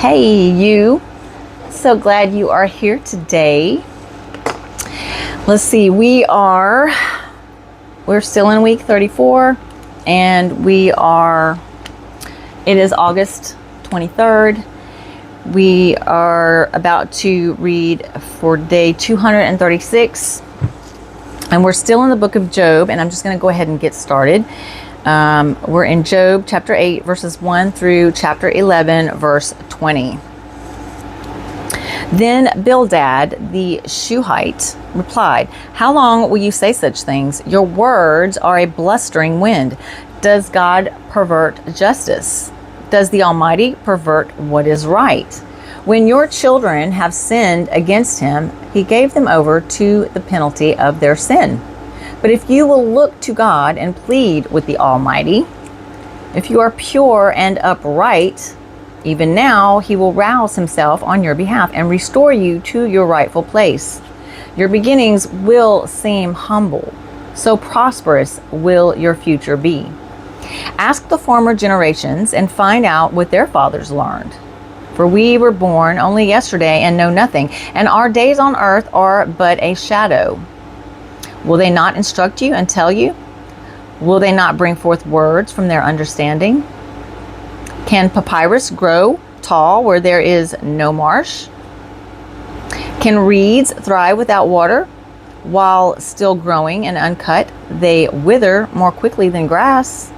Hey, you. So glad you are here today. Let's see, we're still in week 34, and it is August 23rd. We are about to read for day 236, and we're still in the book of Job, and I'm just going to go ahead and get started. We're in Job chapter 8, verses 1 through chapter 11, verse 20. Then Bildad the Shuhite replied, "How long will you say such things? Your words are a blustering wind. Does God pervert justice? Does the Almighty pervert what is right? When your children have sinned against him, he gave them over to the penalty of their sin. But if you will look to God and plead with the Almighty, if you are pure and upright, even now he will rouse himself on your behalf and restore you to your rightful place. Your beginnings will seem humble, so prosperous will your future be. Ask the former generations and find out what their fathers learned. For we were born only yesterday and know nothing, and our days on earth are but a shadow. Will they not instruct you and tell you? Will they not bring forth words from their understanding? Can papyrus grow tall where there is no marsh? Can reeds thrive without water? While still growing and uncut, they wither more quickly than grass.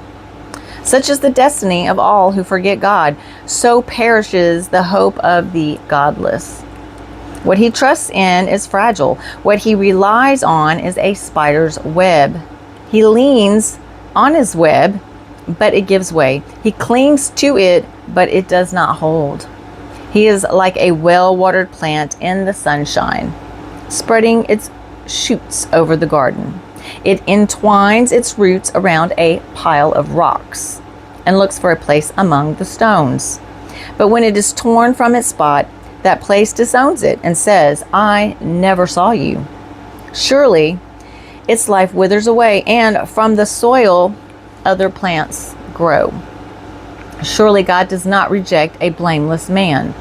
Such is the destiny of all who forget God. So perishes the hope of the godless. What he trusts in is fragile. What he relies on is a spider's web. He leans on his web, but it gives way. He clings to it, but it does not hold. He is like a well-watered plant in the sunshine, spreading its shoots over the garden. It entwines its roots around a pile of rocks and looks for a place among the stones. But when it is torn from its spot, that place disowns it and says, "I never saw you." Surely its life withers away, and from the soil other plants grow. Surely God does not reject a blameless man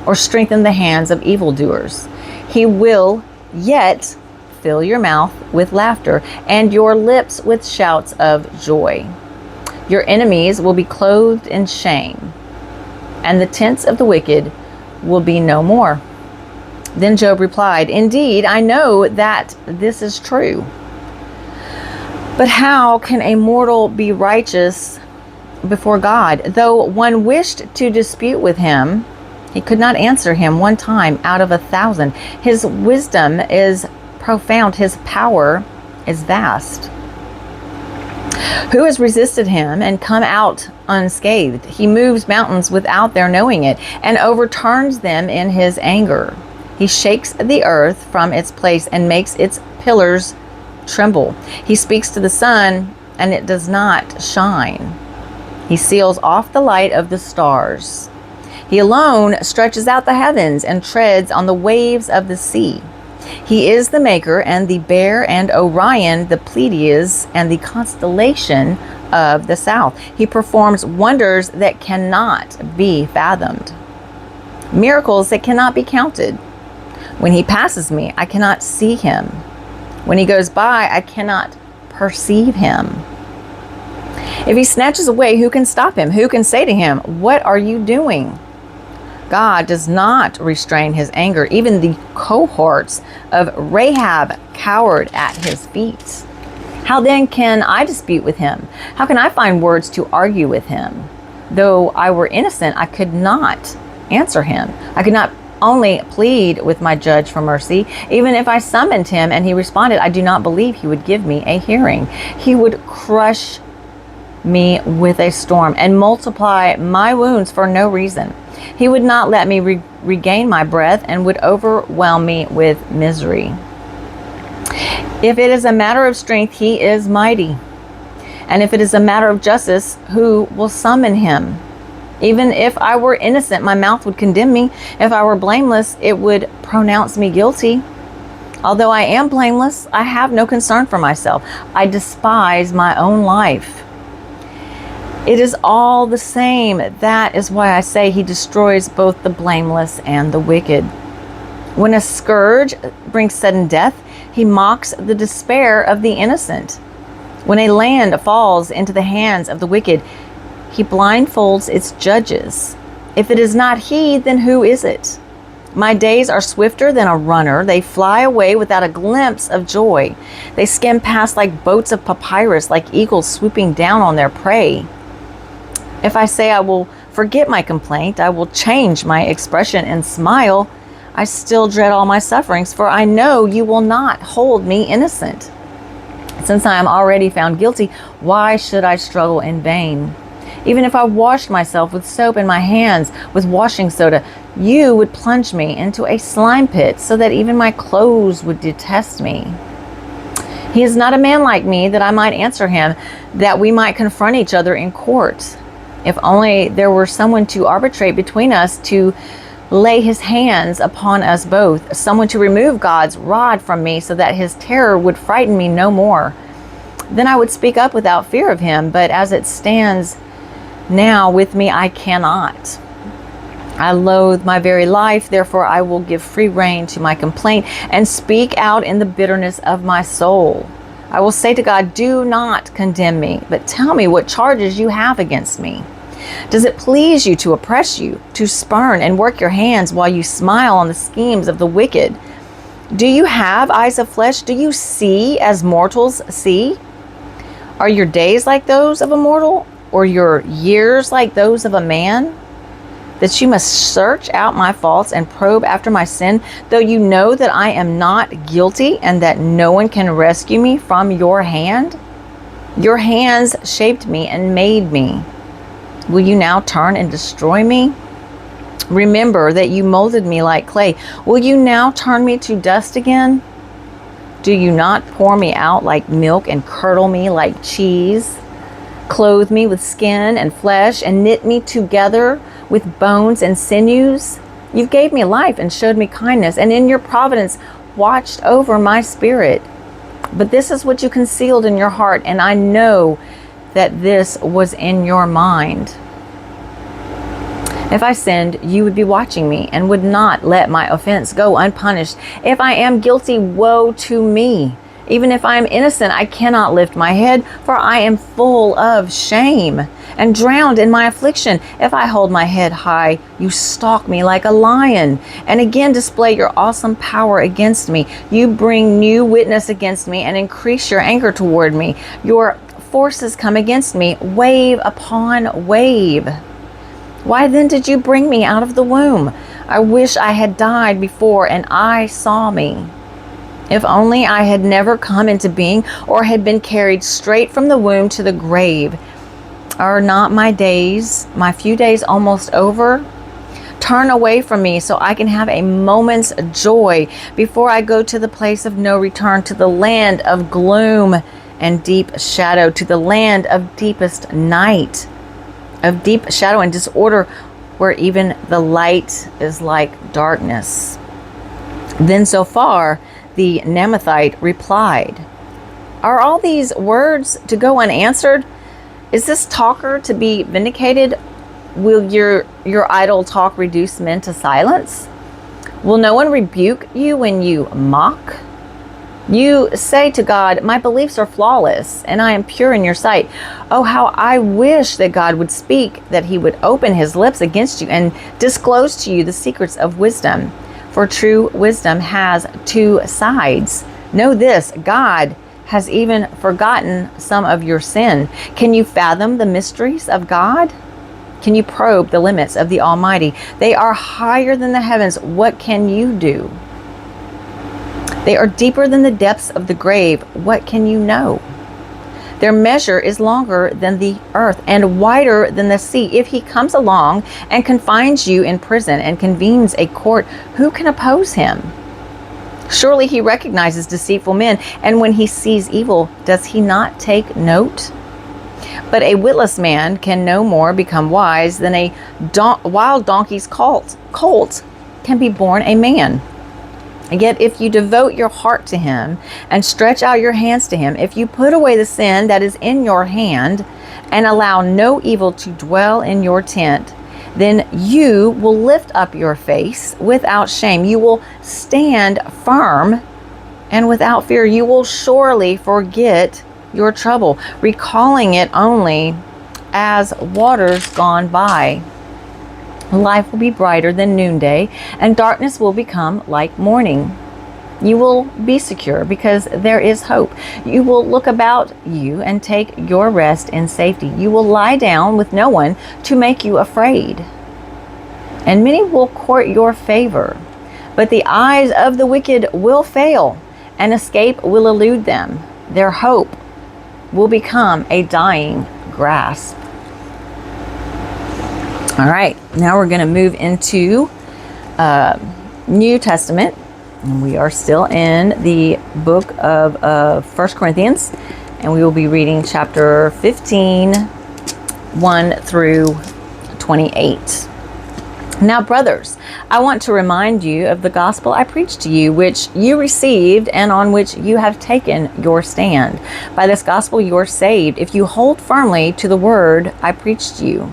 or strengthen the hands of evildoers. He will yet fill your mouth with laughter and your lips with shouts of joy. Your enemies will be clothed in shame, and the tents of the wicked will be no more. Then Job replied, "Indeed, I know that this is true. But how can a mortal be righteous before God? Though one wished to dispute with him, he could not answer him one time out of 1,000. His wisdom is profound, his power is vast. Who has resisted him and come out unscathed? He moves mountains without their knowing it, and overturns them in his anger. He shakes the earth from its place and makes its pillars tremble. He speaks to the sun, and it does not shine. He seals off the light of the stars. He alone stretches out the heavens and treads on the waves of the sea. He is the maker and the bear and Orion, the Pleiades, and the constellation of the south. He performs wonders that cannot be fathomed, miracles that cannot be counted. When he passes me, I cannot see him. When he goes by, I cannot perceive him. If he snatches away, who can stop him? Who can say to him, 'What are you doing?' God does not restrain his anger. Even the cohorts of Rahab cowered at his feet. How then can I dispute with him? How can I find words to argue with him? Though I were innocent, I could not answer him. I could not only plead with my judge for mercy. Even if I summoned him and he responded, I do not believe he would give me a hearing. He would crush me with a storm and multiply my wounds for no reason. He would not let me regain my breath and would overwhelm me with misery. If it is a matter of strength, he is mighty. And if it is a matter of justice, who will summon him? Even if I were innocent, my mouth would condemn me. If I were blameless, it would pronounce me guilty. Although I am blameless, I have no concern for myself. I despise my own life. It is all the same. That is why I say he destroys both the blameless and the wicked. When a scourge brings sudden death, he mocks the despair of the innocent. When a land falls into the hands of the wicked, he blindfolds its judges. If it is not he, then who is it? My days are swifter than a runner. They fly away without a glimpse of joy. They skim past like boats of papyrus, like eagles swooping down on their prey. If I say I will forget my complaint, I will change my expression and smile, I still dread all my sufferings, for I know you will not hold me innocent. Since I am already found guilty, why should I struggle in vain? Even if I washed myself with soap and my hands with washing soda, you would plunge me into a slime pit so that even my clothes would detest me. He is not a man like me that I might answer him, that we might confront each other in court. If only there were someone to arbitrate between us, to lay his hands upon us both, someone to remove God's rod from me so that his terror would frighten me no more. Then I would speak up without fear of him, but as it stands now with me, I cannot. I loathe my very life, therefore I will give free rein to my complaint and speak out in the bitterness of my soul. I will say to God, do not condemn me, but tell me what charges you have against me. Does it please you to oppress you, to spurn and work your hands while you smile on the schemes of the wicked? Do you have eyes of flesh? Do you see as mortals see? Are your days like those of a mortal, or your years like those of a man? That you must search out my faults and probe after my sin, though you know that I am not guilty and that no one can rescue me from your hand? Your hands shaped me and made me. Will you now turn and destroy me? Remember that you molded me like clay. Will you now turn me to dust again? Do you not pour me out like milk and curdle me like cheese? Clothe me with skin and flesh and knit me together with bones and sinews? You gave me life and showed me kindness, and in your providence watched over my spirit. But this is what you concealed in your heart, and I know that this was in your mind. If I sinned, you would be watching me and would not let my offense go unpunished. If I am guilty, woe to me. Even if I am innocent, I cannot lift my head, for I am full of shame and drowned in my affliction. If I hold my head high, you stalk me like a lion and again display your awesome power against me. You bring new witness against me and increase your anger toward me. Your forces come against me, wave upon wave. Why then did you bring me out of the womb? I wish I had died before and I saw me. If only I had never come into being or had been carried straight from the womb to the grave. Are not my days, my few days almost over? Turn away from me so I can have a moment's joy before I go to the place of no return, to the land of gloom and deep shadow, to the land of deepest night, of deep shadow and disorder, where even the light is like darkness. Then Zophar the Namathite replied, are all these words to go unanswered? Is this talker to be vindicated? Will your idle talk reduce men to silence? Will no one rebuke you when you mock? You say to God, my beliefs are flawless and I am pure in your sight. Oh, how I wish that God would speak, that he would open his lips against you and disclose to you the secrets of wisdom. For true wisdom has two sides. Know this, God has even forgotten some of your sin. Can you fathom the mysteries of God? Can you probe the limits of the Almighty? They are higher than the heavens. What can you do? They are deeper than the depths of the grave. What can you know? Their measure is longer than the earth and wider than the sea. If he comes along and confines you in prison and convenes a court, who can oppose him? Surely he recognizes deceitful men, and when he sees evil, does he not take note? But a witless man can no more become wise than a wild donkey's colt can be born a man. Yet if you devote your heart to him and stretch out your hands to him, if you put away the sin that is in your hand and allow no evil to dwell in your tent, then you will lift up your face without shame. You will stand firm and without fear. You will surely forget your trouble, recalling it only as waters gone by. Life will be brighter than noonday, and darkness will become like morning. You will be secure because there is hope. You will look about you and take your rest in safety. You will lie down with no one to make you afraid. And many will court your favor, but the eyes of the wicked will fail, and escape will elude them. Their hope will become a dying grasp. All right, now we're going to move into New Testament. And we are still in the book of 1 Corinthians, and we will be reading chapter 15, 1 through 28. Now, brothers, I want to remind you of the gospel I preached to you, which you received and on which you have taken your stand. By this gospel you are saved, if you hold firmly to the word I preached to you.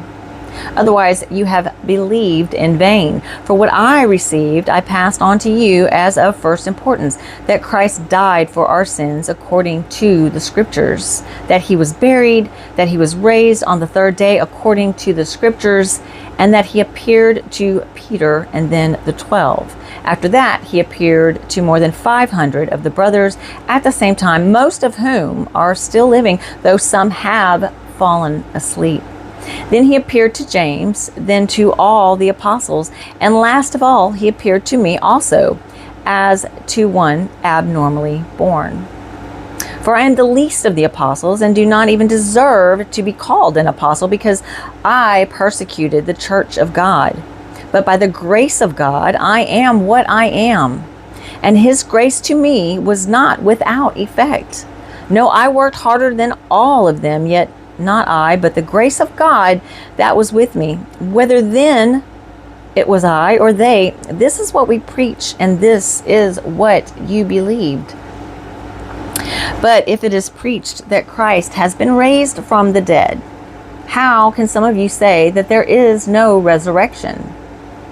Otherwise, you have believed in vain. For what I received, I passed on to you as of first importance, that Christ died for our sins according to the Scriptures, that he was buried, that he was raised on the third day according to the Scriptures, and that he appeared to Peter and then the 12. After that, he appeared to more than 500 of the brothers at the same time, most of whom are still living, though some have fallen asleep. Then he appeared to James, then to all the apostles, and last of all he appeared to me also, as to one abnormally born. For I am the least of the apostles, and do not even deserve to be called an apostle, because I persecuted the church of God. But by the grace of God I am what I am, and his grace to me was not without effect. No, I worked harder than all of them, yet not I, but the grace of God that was with me. Whether then it was I or they, this is what we preach, and this is what you believed. But if it is preached that Christ has been raised from the dead, how can some of you say that there is no resurrection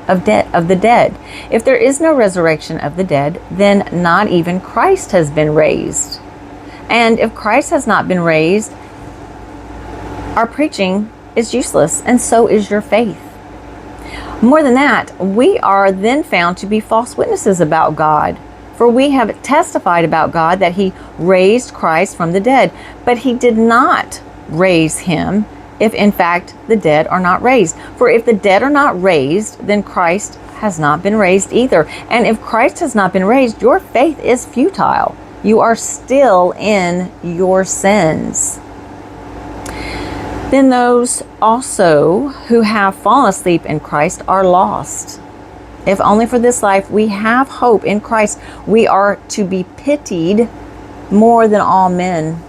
of the dead? If there is no resurrection of the dead, then not even Christ has been raised. And if Christ has not been raised, our preaching is useless, and so is your faith. More than that, we are then found to be false witnesses about God. For we have testified about God that he raised Christ from the dead, but he did not raise him, if in fact the dead are not raised. For if the dead are not raised, then Christ has not been raised either. And if Christ has not been raised, your faith is futile. You are still in your sins. Then those also who have fallen asleep in Christ are lost. If only for this life we have hope in Christ, we are to be pitied more than all men.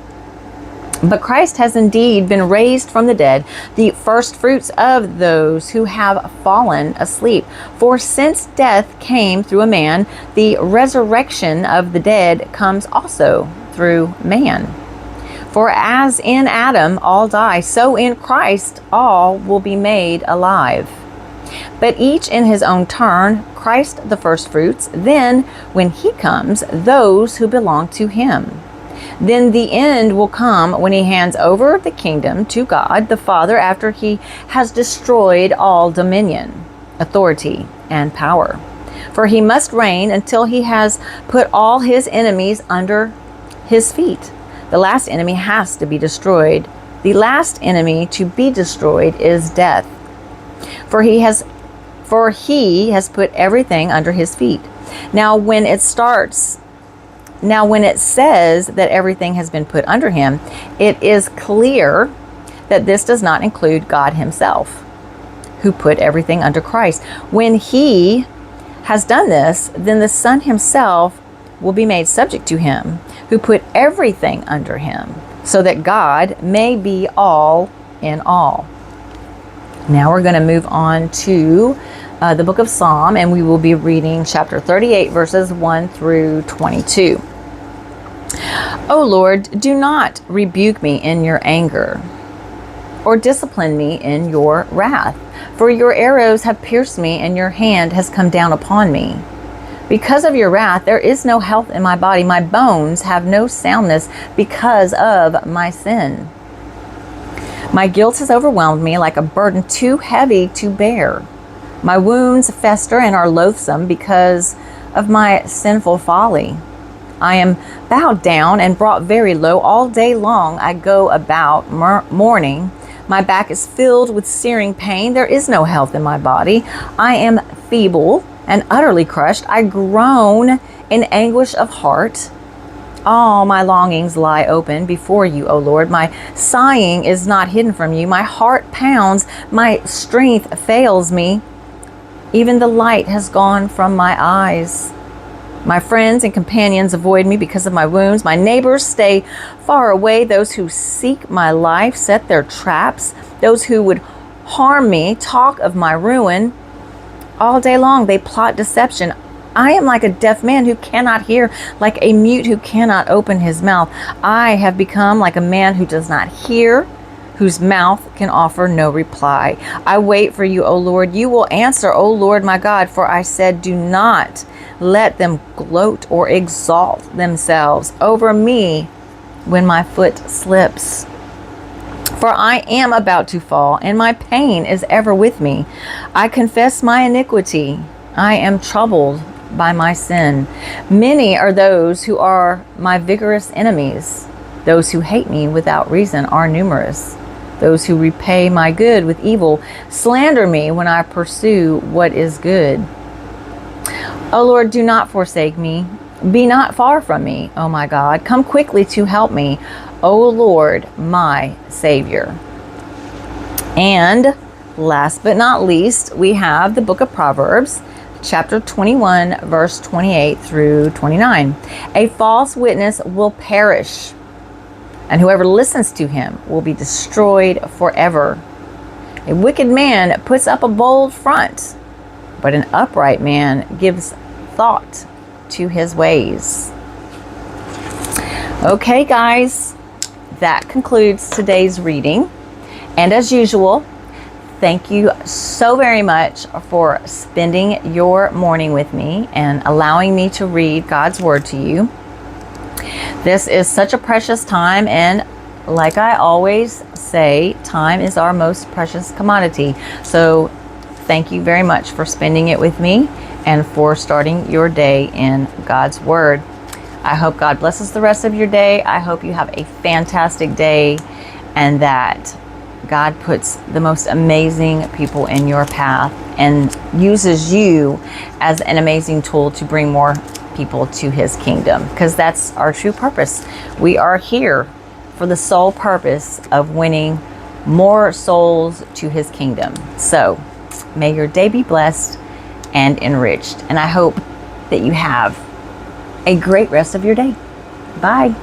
But Christ has indeed been raised from the dead, the first fruits of those who have fallen asleep. For since death came through a man, the resurrection of the dead comes also through man. For as in Adam all die, so in Christ all will be made alive. But each in his own turn, Christ the firstfruits, then when he comes, those who belong to him. Then the end will come when he hands over the kingdom to God the Father, after he has destroyed all dominion, authority, and power. For he must reign until he has put all his enemies under his feet. The last enemy has to be destroyed. The last enemy to be destroyed is death. For he has put everything under his feet. Now when it says that everything has been put under him, it is clear that this does not include God himself, who put everything under Christ. When he has done this, then the Son himself will be made subject to him, who put everything under him, so that God may be all in all. Now we're going to move on to the book of Psalm, and we will be reading chapter 38, verses 1 through 22. O Lord, do not rebuke me in your anger, or discipline me in your wrath. For your arrows have pierced me, and your hand has come down upon me. Because of your wrath, there is no health in my body. My bones have no soundness because of my sin. My guilt has overwhelmed me like a burden too heavy to bear. My wounds fester and are loathsome because of my sinful folly. I am bowed down and brought very low. All day long I go about mourning. My back is filled with searing pain. There is no health in my body. I am feeble and utterly crushed. I groan in anguish of heart. All my longings lie open before you, O Lord. My sighing is not hidden from you. My heart pounds. My strength fails me. Even the light has gone from my eyes. My friends and companions avoid me because of my wounds. My neighbors stay far away. Those who seek my life set their traps. Those who would harm me talk of my ruin. All day long they plot deception. I am like a deaf man who cannot hear, like a mute who cannot open his mouth. I have become like a man who does not hear, whose mouth can offer no reply. I wait for you, O Lord. You will answer, O Lord my God, for I said, do not let them gloat or exalt themselves over me when my foot slips. For I am about to fall, and my pain is ever with me. I confess my iniquity. I am troubled by my sin. Many are those who are my vigorous enemies. Those who hate me without reason are numerous. Those who repay my good with evil slander me when I pursue what is good. O Lord, do not forsake me. Be not far from me, O my God. Come quickly to help me, O Lord, my Savior. And last but not least, we have the book of Proverbs, chapter 21, verse 28 through 29. A false witness will perish, and whoever listens to him will be destroyed forever. A wicked man puts up a bold front, but an upright man gives thought to his ways. Okay, guys, that concludes today's reading. And as usual, thank you so very much for spending your morning with me and allowing me to read God's Word to you. This is such a precious time, and like I always say, time is our most precious commodity. So thank you very much for spending it with me and for starting your day in God's Word. I hope God blesses the rest of your day. I hope you have a fantastic day, and that God puts the most amazing people in your path and uses you as an amazing tool to bring more people to His kingdom, because that's our true purpose. We are here for the sole purpose of winning more souls to His kingdom. So may your day be blessed and enriched, and I hope that you have a great rest of your day. Bye.